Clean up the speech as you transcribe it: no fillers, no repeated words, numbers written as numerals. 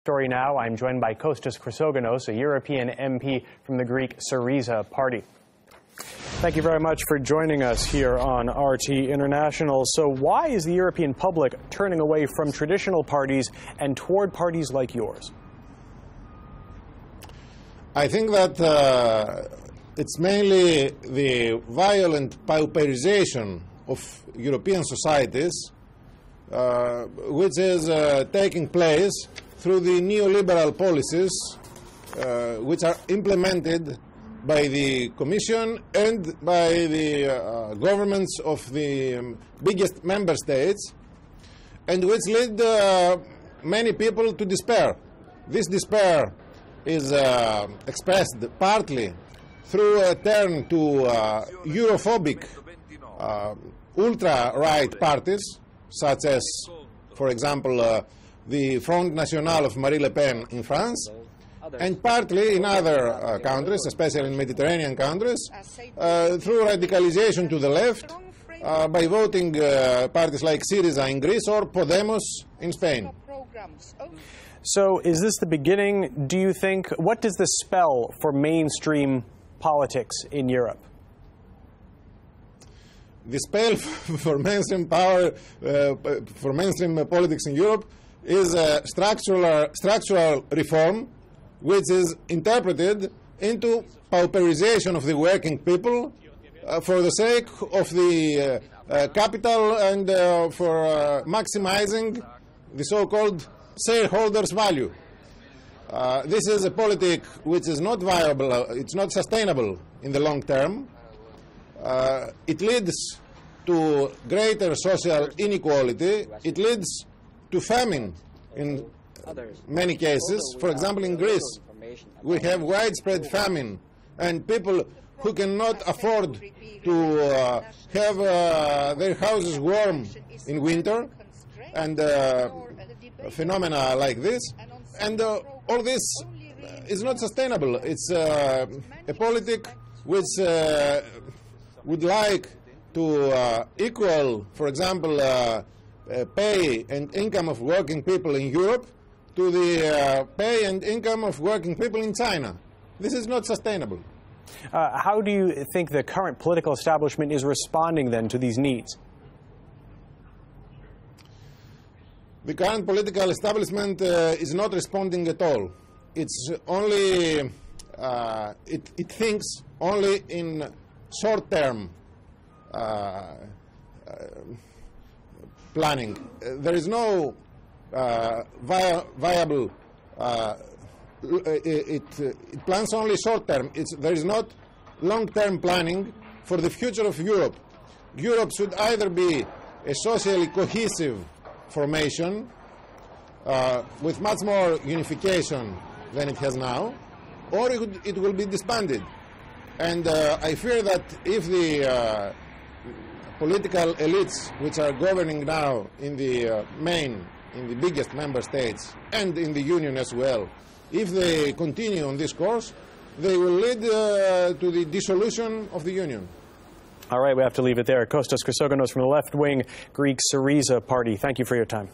Story now. I'm joined by Kostas Chrysogonos, a European MP from the Greek Syriza party. Thank you very much for joining us here on RT International. So why is the European public turning away from traditional parties and toward parties like yours? I think that it's mainly the violent pauperization of European societies which is taking place through the neoliberal policies which are implemented by the Commission and by the governments of the biggest member states, and which lead many people to despair. This despair is expressed partly through a turn to Europhobic ultra-right parties, such as, for example, the Front National of Marine Le Pen in France, and partly in other countries, especially in Mediterranean countries, through radicalization to the left by voting parties like Syriza in Greece or Podemos in Spain. So is this the beginning, do you think? What does this spell for mainstream politics in Europe? The spell for mainstream for mainstream politics in Europe is a structural reform which is interpreted into pauperization of the working people for the sake of the capital and for maximizing the so-called shareholders' value. This is a politic which is not viable, it's not sustainable in the long term. It leads to greater social inequality. It leads to famine in many cases. For example, in Greece, we have widespread famine, and people who cannot afford to have their houses warm in winter, and phenomena like this. And all this is not sustainable. It's a politic which would like to equal, for example, pay and income of working people in Europe to the pay and income of working people in China. This is not sustainable. How do you think the current political establishment is responding then to these needs? The current political establishment is not responding at all. It's only, it thinks only in short-term planning. There is no viable, it plans only short-term. There is not long-term planning for the future of Europe. Europe should either be a socially cohesive formation with much more unification than it has now, or it will be disbanded. And I fear that if the political elites which are governing now in the biggest member states and in the Union as well, if they continue on this course, they will lead to the dissolution of the Union. All right, we have to leave it there. Kostas Chrysogonos from the left-wing Greek Syriza party. Thank you for your time.